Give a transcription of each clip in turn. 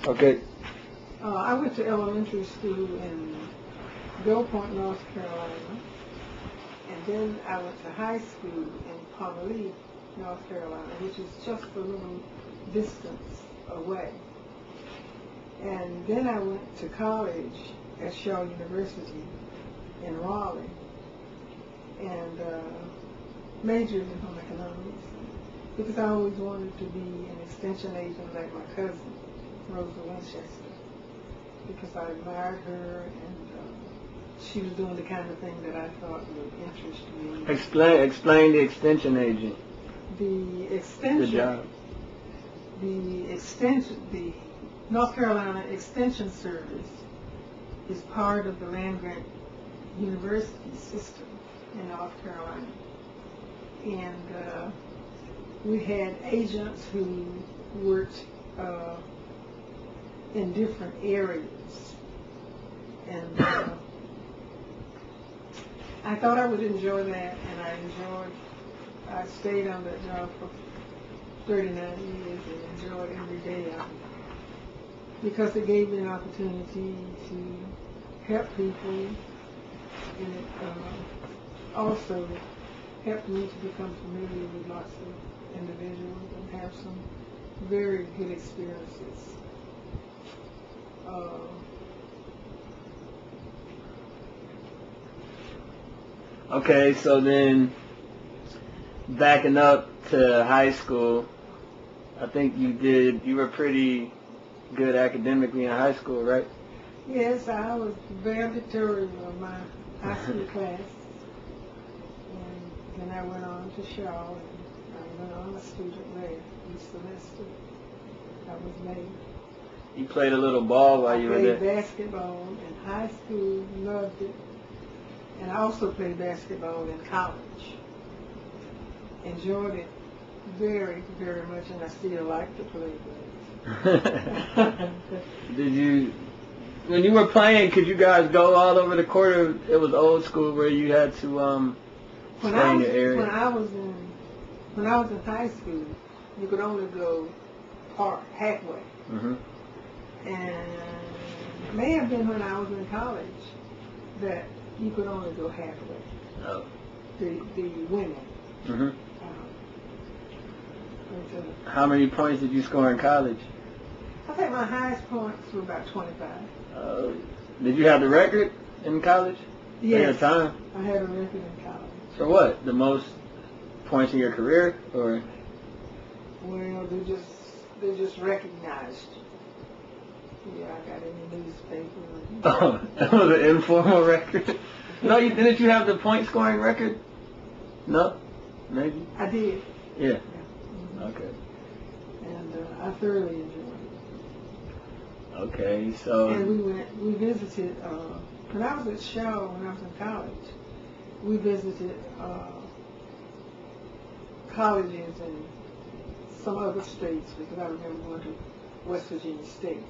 Okay. I went to elementary school in Bill Point, North Carolina, and then I went to high school in Palmolive, North Carolina, which is just a little distance away. And then I went to college at Shaw University in Raleigh, and majored in home economics because I always wanted to be an extension agent like my cousin, Rosa Winchester, because I admired her and she was doing the kind of thing that I thought would interest me. Explain the extension agent. The extension. The job. The North Carolina Extension Service is part of the land-grant university system in North Carolina. And we had agents who worked in different areas. And I thought I would enjoy that, and I stayed on that job for 39 years and enjoyed every day of it, because it gave me an opportunity to help people, and it also helped me to become familiar with lots of individuals and have some very good experiences. Okay, so then backing up to high school, I think you were pretty good academically in high school, right? Yes, I was valedictorian of my high school class. And then I went on to Shaw, and I went on a student there each semester. I was made. You played a little ball while you were there? I played basketball in high school, loved it. And I also played basketball in college. Enjoyed it very, very much, and I still like to play it. When you were playing, could you guys go all over the court, or it was old school where you had to stay in your area? When I was in high school, you could only go halfway. Mm-hmm. And it may have been when I was in college that you could only go halfway. Oh. The women. Mm-hmm. How many points did you score in college? I think my highest points were about 25. Did you have the record in college? Yes. At the time? I had a record in college. For what? The most points in your career, or? Well, they just recognized you. Yeah, I got in the newspaper. Oh, that was an informal record. No, didn't you have the point scoring record? No, maybe. I did. Yeah. Mm-hmm. Okay. And I thoroughly enjoyed it. Okay, so. And we visited. When I was at Shaw, when I was in college, we visited colleges in some other states, because I remember going to West Virginia State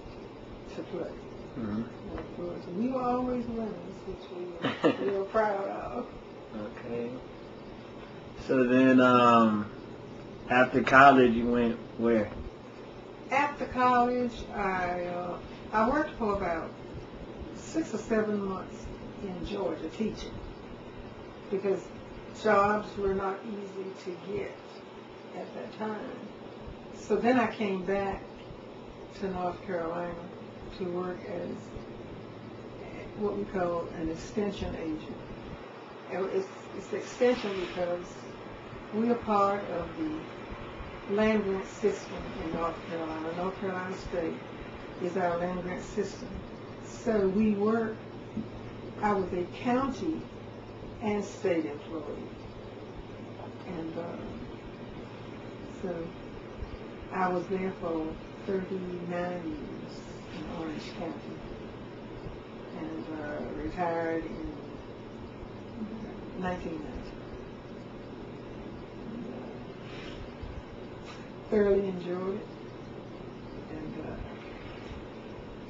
to play. Mm-hmm. And of course, we were always winners, which we were proud of. Okay. So then, after college, you went where? After college, I worked for about 6 or 7 months in Georgia teaching, because jobs were not easy to get at that time. So then I came back to North Carolina to work as what we call an extension agent. It's extension because we are part of the land grant system in North Carolina. North Carolina State is our land grant system. So I was a county and state employee. And so I was there for 39 years in Orange County, and retired in 1990. Thoroughly enjoyed it,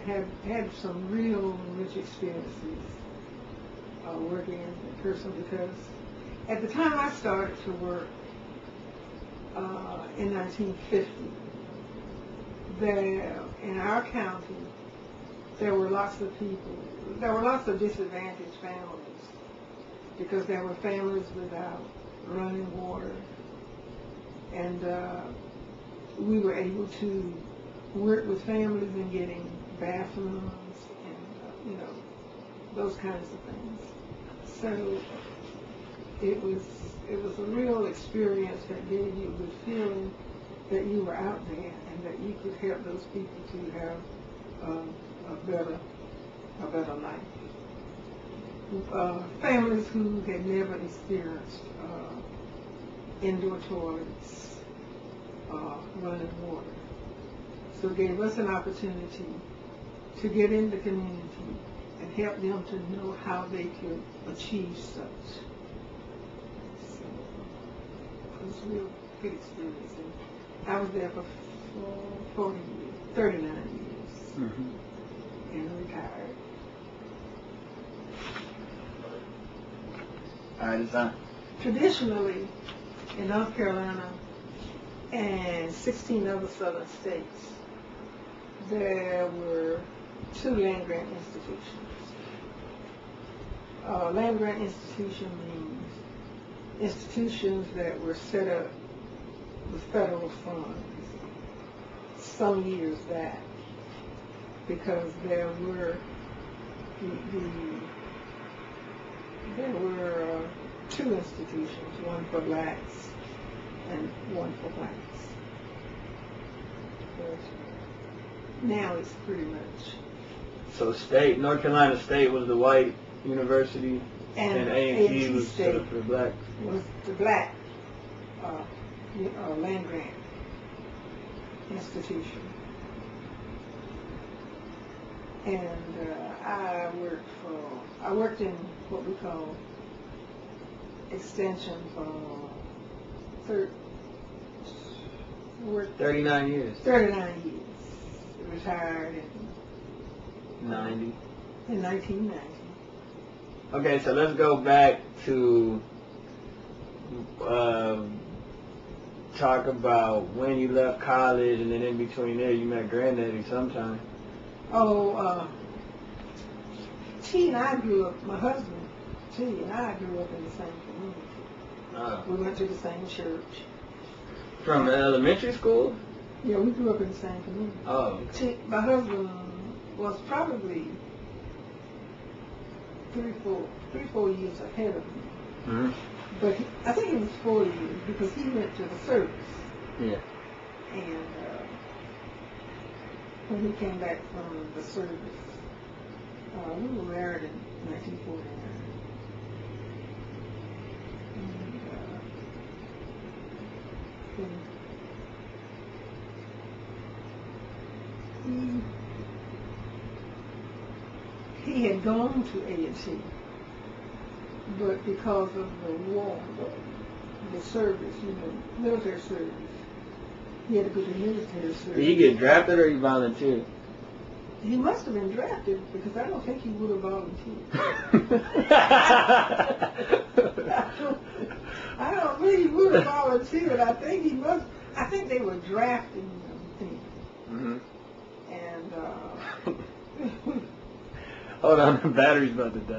and had some real rich experiences working in person, because at the time I started to work in 1950, there in our county, there were lots of people, there were lots of disadvantaged families because there were families without running water. And we were able to work with families in getting bathrooms and, you know, those kinds of things. So it was a real experience that gave you a good feeling that you were out there and that you could help those people to have a better life. Families who had never experienced indoor toilets, running water. So it gave us an opportunity to get in the community and help them to know how they could achieve such. So it was a real good experience. And I was there for 39 years, and retired. All right, it's on. Traditionally, in North Carolina and 16 other southern states, there were 2 land-grant institutions. Land-grant institution means institutions that were set up with federal funds some years back, because there were 2 institutions, one for blacks and one for whites. But now it's pretty much. So North Carolina State was the white university, and A&T was set up for the blacks. Was the black land grant institution. And I worked in what we call extension for 39 years. 39 years. Retired in 1990. Okay, so let's go back to talk about when you left college, and then in between there you met Granddaddy sometime. T and I grew up, my husband, T and I grew up in the same community. We went to the same church. From elementary school? Yeah, we grew up in the same community. Oh. My husband was probably 3-4 years ahead of me. Mm-hmm. But I think it was 4 years because he went to the service. Yeah. And when he came back from the service, we were married in 1949. And he had gone to A&T, but because of the war, the service, military service, he had to go to military service. Did he get drafted or he volunteered? He must have been drafted because I don't think he would have volunteered. I don't think he would have volunteered. I think they were drafting him. Mm-hmm. And hold on, the battery's about to die.